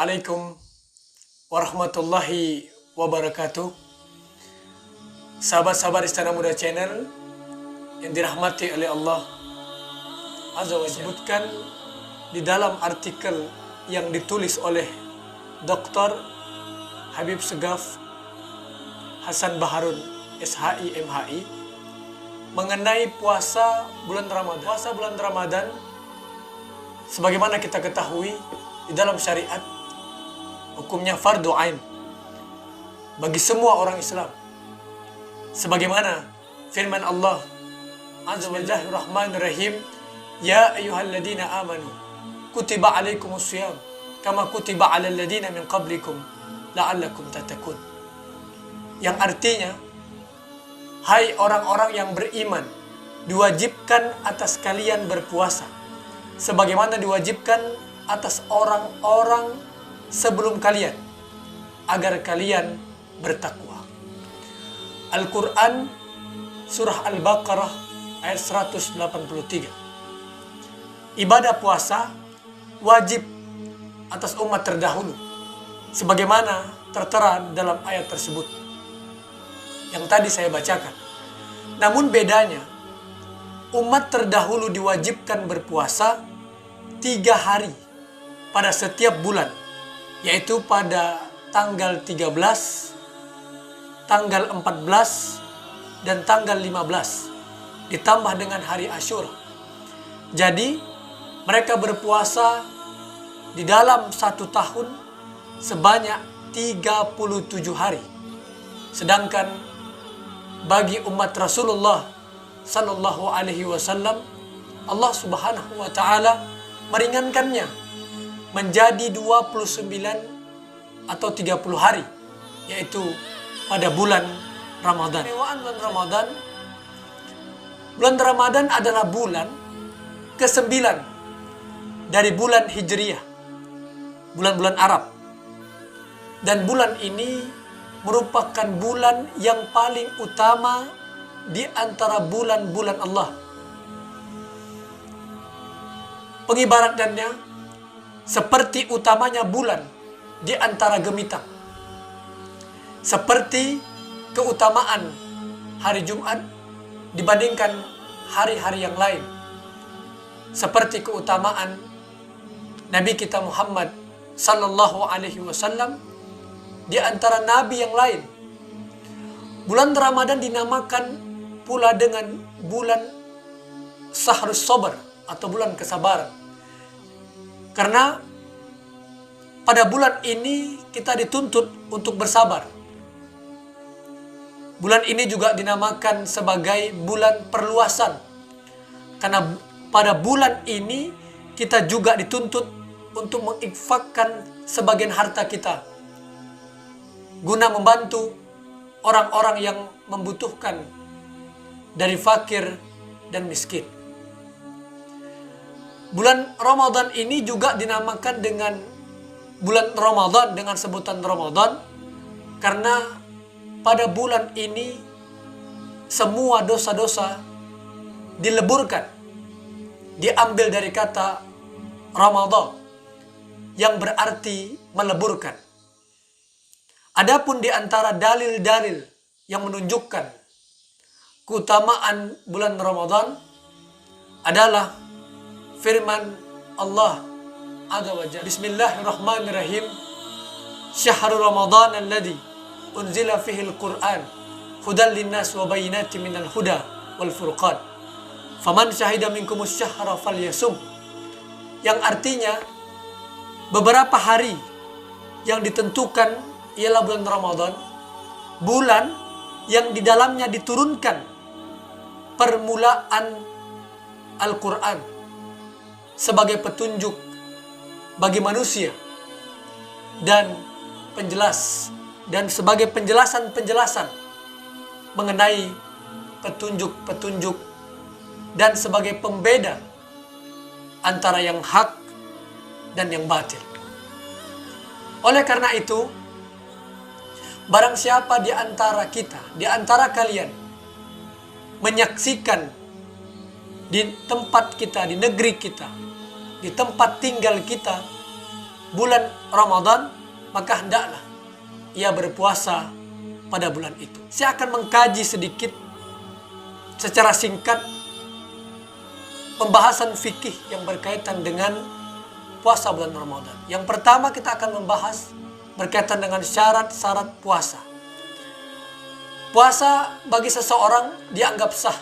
Assalamualaikum warahmatullahi wabarakatuh. Sahabat-sahabat Istana Muda Channel yang dirahmati oleh Allah Azza wa Jalla, disebutkan di dalam artikel yang ditulis oleh Dr. Habib Segaf Hasan Baharun SHI MHI mengenai puasa bulan Ramadan. Puasa bulan Ramadan, sebagaimana kita ketahui, di dalam syariat hukumnya fardu ain bagi semua orang Islam. Sebagaimana firman Allah Azza wa Jalla, Bismillahirrahmanirrahim, ya ayyuhalladzina amanu kutiba alaikumusiyam kama kutiba alal ladzina min qablikum la'allakum tattaqun. Yang artinya, hai orang-orang yang beriman, diwajibkan atas kalian berpuasa sebagaimana diwajibkan atas orang-orang sebelum kalian, agar kalian bertakwa. Al-Quran Surah Al-Baqarah ayat 183. Ibadah puasa wajib atas umat terdahulu, sebagaimana tertera dalam ayat tersebut yang tadi saya bacakan. Namun bedanya, umat terdahulu diwajibkan berpuasa 3 hari pada setiap bulan, yaitu pada tanggal 13, tanggal 14, dan tanggal 15, ditambah dengan hari Asyura. Jadi, mereka berpuasa di dalam 1 tahun sebanyak 37 hari. Sedangkan bagi umat Rasulullah Sallallahu Alaihi Wasallam, Allah Subhanahu Wa Taala meringankannya menjadi 29 atau 30 hari, yaitu pada bulan Ramadan. Bulan Ramadan adalah bulan ke-9 dari bulan Hijriyah, bulan-bulan Arab. Dan bulan ini merupakan bulan yang paling utama di antara bulan-bulan Allah. Pengibaratannya seperti utamanya bulan di antara gemitang, seperti keutamaan hari Jumat dibandingkan hari-hari yang lain, seperti keutamaan Nabi kita Muhammad Sallallahu Alaihi Wasallam di antara nabi yang lain. Bulan Ramadan dinamakan pula dengan bulan Sahrus Sabar atau bulan kesabaran, karena pada bulan ini kita dituntut untuk bersabar. Bulan ini juga dinamakan sebagai bulan perluasan, karena pada bulan ini kita juga dituntut untuk menginfakkan sebagian harta kita guna membantu orang-orang yang membutuhkan dari fakir dan miskin. Bulan Ramadan ini juga dinamakan dengan bulan Ramadan dengan sebutan Ramadan karena pada bulan ini semua dosa-dosa dileburkan, diambil dari kata Ramadan yang berarti meleburkan. Adapun di antara dalil-dalil yang menunjukkan keutamaan bulan Ramadan adalah firman Allah Azza wa Jalla, Bismillahirrahmanirrahim, Syahrul Ramadan alladzi unzila fihi al-Qur'an hudan linnas wa bayyinatin minal huda wal furqan faman syahida minkumus syahra falyasum. Yang artinya, beberapa hari yang ditentukan ialah bulan Ramadan, bulan yang di dalamnya diturunkan permulaan Al-Quran sebagai petunjuk bagi manusia dan sebagai penjelasan-penjelasan mengenai petunjuk-petunjuk dan sebagai pembeda antara yang hak dan yang batil. Oleh karena itu, barang siapa di antara kita, di antara kalian menyaksikan di tempat kita, di negeri kita, di tempat tinggal kita, bulan Ramadan, maka hendaklah ia berpuasa pada bulan itu. Saya akan mengkaji sedikit secara singkat pembahasan fikih yang berkaitan dengan puasa bulan Ramadan. Yang pertama kita akan membahas berkaitan dengan syarat-syarat puasa. Puasa bagi seseorang dianggap sah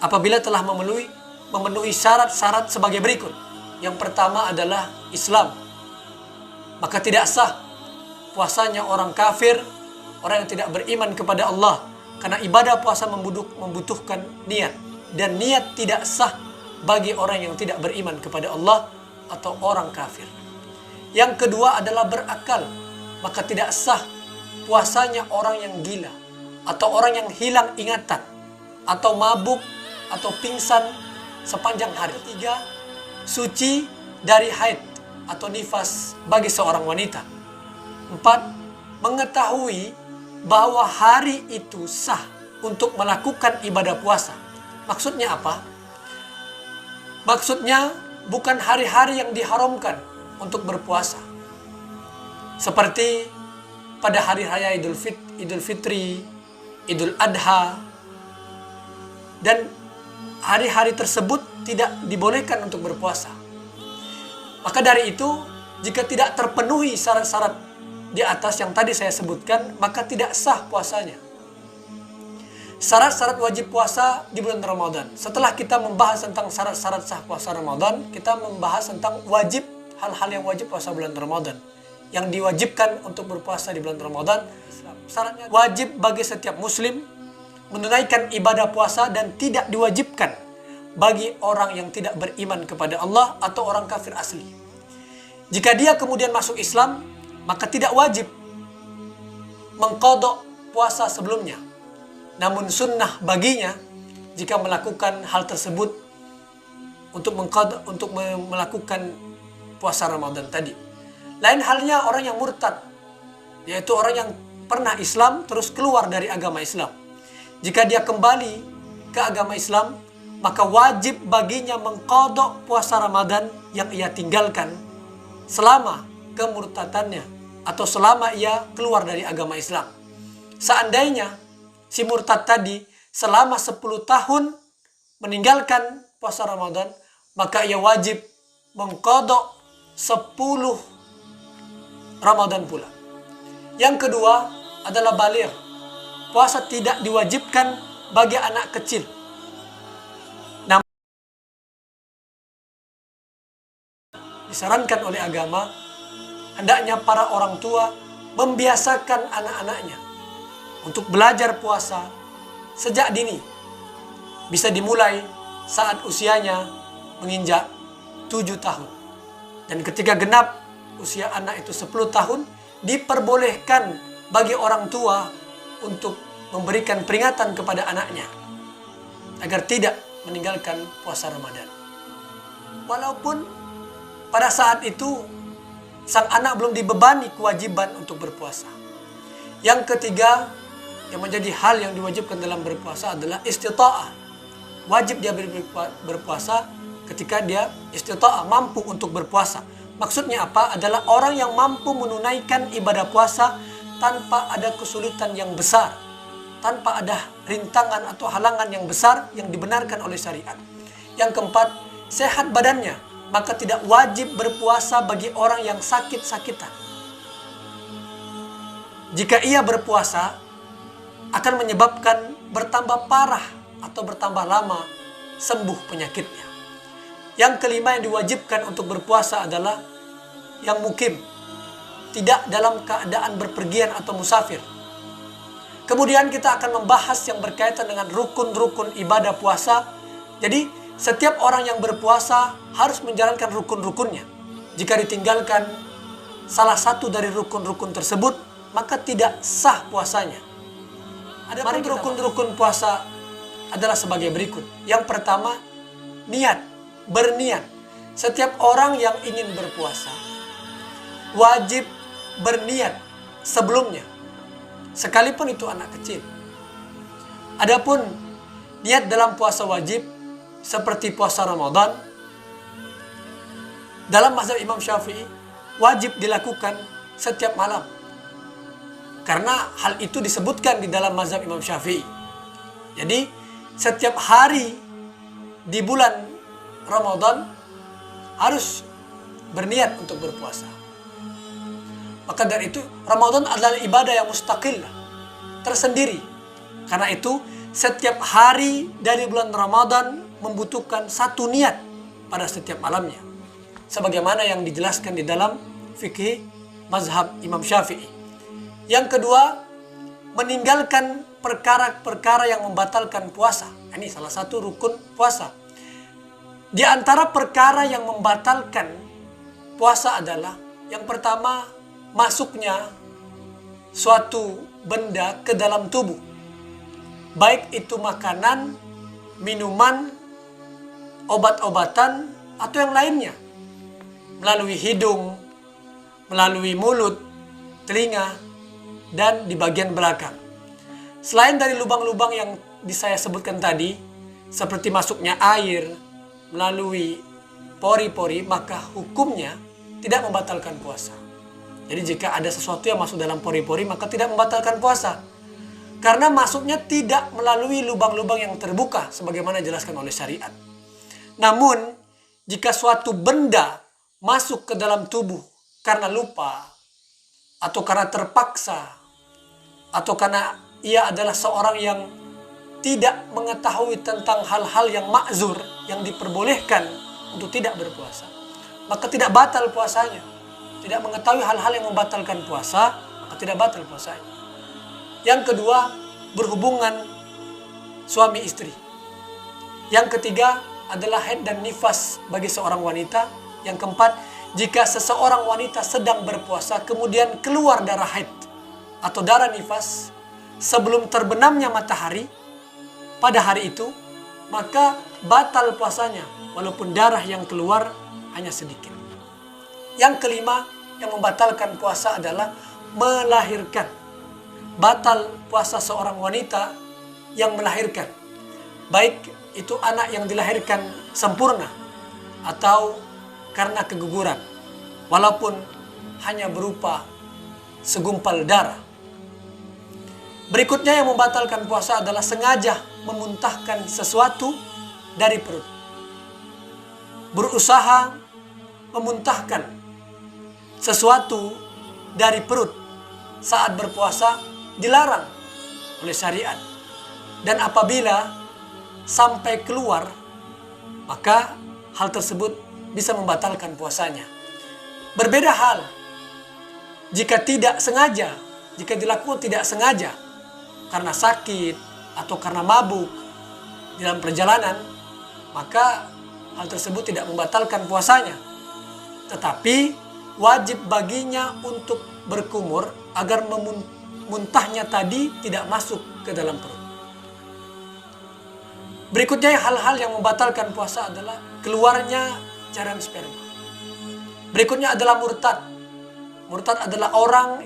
apabila telah memenuhi syarat-syarat sebagai berikut. Yang pertama adalah Islam. Maka tidak sah puasanya orang kafir, orang yang tidak beriman kepada Allah. Karena ibadah puasa membutuhkan niat. Dan niat tidak sah bagi orang yang tidak beriman kepada Allah atau orang kafir. Yang kedua adalah berakal. Maka tidak sah puasanya orang yang gila, atau orang yang hilang ingatan, atau mabuk, atau pingsan sepanjang hari. Ketiga, suci dari haid atau nifas bagi seorang wanita. 4, mengetahui bahwa hari itu sah untuk melakukan ibadah puasa. Maksudnya apa? Maksudnya bukan hari-hari yang diharamkan untuk berpuasa. Seperti pada hari raya Idul Fitri, Idul Adha, dan hari-hari tersebut tidak dibolehkan untuk berpuasa. Maka dari itu, jika tidak terpenuhi syarat-syarat di atas yang tadi saya sebutkan, maka tidak sah puasanya. Syarat-syarat wajib puasa di bulan Ramadan. Setelah kita membahas tentang syarat-syarat sah puasa Ramadan, kita membahas tentang wajib, hal-hal yang wajib puasa bulan Ramadan. Yang diwajibkan untuk berpuasa di bulan Ramadan. Syaratnya wajib bagi setiap muslim menunaikan ibadah puasa, dan tidak diwajibkan bagi orang yang tidak beriman kepada Allah atau orang kafir asli. Jika dia kemudian masuk Islam, maka tidak wajib mengqadha puasa sebelumnya. Namun sunnah baginya jika melakukan hal tersebut untuk melakukan puasa Ramadan tadi. Lain halnya orang yang murtad, yaitu orang yang pernah Islam terus keluar dari agama Islam. Jika dia kembali ke agama Islam, maka wajib baginya mengqadha puasa Ramadan yang ia tinggalkan selama kemurtadannya atau selama ia keluar dari agama Islam. Seandainya si murtad tadi selama 10 tahun meninggalkan puasa Ramadan, maka ia wajib mengqadha 10 Ramadan pula. Yang kedua adalah baligh. Puasa tidak diwajibkan bagi anak kecil. Namun disarankan oleh agama, hendaknya para orang tua membiasakan anak-anaknya untuk belajar puasa sejak dini. Bisa dimulai saat usianya menginjak 7 tahun. Dan ketika genap usia anak itu 10 tahun, diperbolehkan bagi orang tua untuk memberikan peringatan kepada anaknya agar tidak meninggalkan puasa Ramadan. Walaupun pada saat itu sang anak belum dibebani kewajiban untuk berpuasa. Yang ketiga yang menjadi hal yang diwajibkan dalam berpuasa adalah istita'ah. Wajib dia berpuasa ketika dia istita'ah, mampu untuk berpuasa. Maksudnya apa? Adalah orang yang mampu menunaikan ibadah puasa tanpa ada kesulitan yang besar, tanpa ada rintangan atau halangan yang besar yang dibenarkan oleh syariat. Yang keempat, sehat badannya, maka tidak wajib berpuasa bagi orang yang sakit-sakitan. Jika ia berpuasa, akan menyebabkan bertambah parah atau bertambah lama sembuh penyakitnya. Yang kelima yang diwajibkan untuk berpuasa adalah yang mukim, tidak dalam keadaan berpergian atau musafir. Kemudian kita akan membahas yang berkaitan dengan rukun-rukun ibadah puasa. Jadi setiap orang yang berpuasa harus menjalankan rukun-rukunnya. Jika ditinggalkan salah satu dari rukun-rukun tersebut, maka tidak sah puasanya. Ada rukun-rukun puasa adalah sebagai berikut. Yang pertama, niat, berniat. Setiap orang yang ingin berpuasa wajib berniat sebelumnya, sekalipun itu anak kecil. Adapun niat dalam puasa wajib seperti puasa Ramadan, dalam mazhab Imam Syafi'i wajib dilakukan setiap malam. Karena hal itu disebutkan di dalam mazhab Imam Syafi'i. Jadi setiap hari di bulan Ramadan harus berniat untuk berpuasa. Maka dari itu Ramadan adalah ibadah yang mustaqil, tersendiri. Karena itu setiap hari dari bulan Ramadan membutuhkan satu niat pada setiap malamnya. Sebagaimana yang dijelaskan di dalam fikih mazhab Imam Syafi'i. Yang kedua, meninggalkan perkara-perkara yang membatalkan puasa. Ini salah satu rukun puasa. Di antara perkara yang membatalkan puasa adalah yang pertama, masuknya suatu benda ke dalam tubuh. Baik itu makanan, minuman, obat-obatan, atau yang lainnya. Melalui hidung, melalui mulut, telinga, dan di bagian belakang. Selain dari lubang-lubang yang saya sebutkan tadi, seperti masuknya air melalui pori-pori, maka hukumnya tidak membatalkan puasa. Jadi jika ada sesuatu yang masuk dalam pori-pori, maka tidak membatalkan puasa. Karena masuknya tidak melalui lubang-lubang yang terbuka, sebagaimana dijelaskan oleh syariat. Namun, jika suatu benda masuk ke dalam tubuh karena lupa, atau karena terpaksa, atau karena ia adalah seorang yang tidak mengetahui tentang hal-hal yang ma'zur, yang diperbolehkan untuk tidak berpuasa, maka tidak batal puasanya. Tidak mengetahui hal-hal yang membatalkan puasa, maka tidak batal puasanya. Yang kedua, berhubungan suami istri. Yang ketiga adalah haid dan nifas bagi seorang wanita. Yang keempat, jika seseorang wanita sedang berpuasa kemudian keluar darah haid atau darah nifas sebelum terbenamnya matahari pada hari itu, maka batal puasanya walaupun darah yang keluar hanya sedikit. Yang kelima yang membatalkan puasa adalah melahirkan. Batal puasa seorang wanita yang melahirkan, baik itu anak yang dilahirkan sempurna atau karena keguguran, walaupun hanya berupa segumpal darah. Berikutnya yang membatalkan puasa adalah sengaja memuntahkan sesuatu dari perut. Berusaha memuntahkan sesuatu dari perut saat berpuasa dilarang oleh syariat. Dan apabila sampai keluar, maka hal tersebut bisa membatalkan puasanya. Berbeda hal jika tidak sengaja, jika dilakukan tidak sengaja karena sakit atau karena mabuk dalam perjalanan, maka hal tersebut tidak membatalkan puasanya. Tetapi wajib baginya untuk berkumur agar muntahnya tadi tidak masuk ke dalam perut. Berikutnya hal-hal yang membatalkan puasa adalah keluarnya cairan sperma. Berikutnya adalah murtad. Murtad adalah orang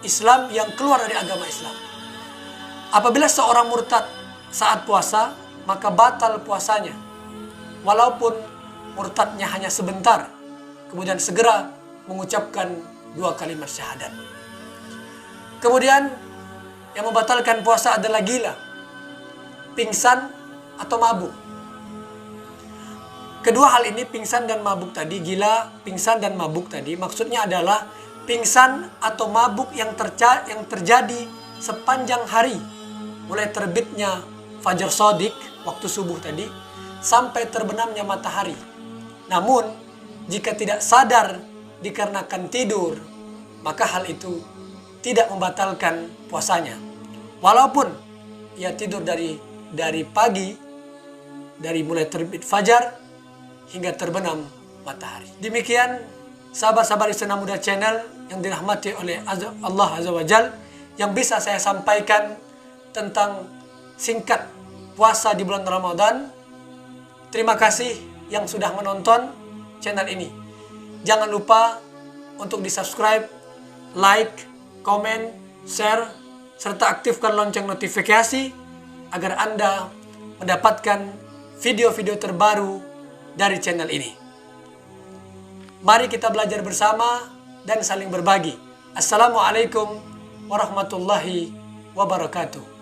Islam yang keluar dari agama Islam. Apabila seorang murtad saat puasa, maka batal puasanya. Walaupun murtadnya hanya sebentar, kemudian segera mengucapkan 2 kalimat syahadat. Kemudian yang membatalkan puasa adalah gila, pingsan atau mabuk. Kedua hal ini, pingsan dan mabuk tadi, gila, pingsan dan mabuk tadi, maksudnya adalah pingsan atau mabuk yang terjadi sepanjang hari, mulai terbitnya fajar shadiq, waktu subuh tadi, sampai terbenamnya matahari. Namun, jika tidak sadar dikarenakan tidur, maka hal itu tidak membatalkan puasanya. Walaupun ia tidur dari pagi, dari mulai terbit fajar hingga terbenam matahari. Demikian sahabat-sahabat Istana Muda Channel yang dirahmati oleh Allah Azza wa Jal, yang bisa saya sampaikan tentang singkat puasa di bulan Ramadan. Terima kasih yang sudah menonton channel ini. Jangan lupa untuk di-subscribe, like, komen, share, serta aktifkan lonceng notifikasi agar Anda mendapatkan video-video terbaru dari channel ini. Mari kita belajar bersama dan saling berbagi. Assalamualaikum warahmatullahi wabarakatuh.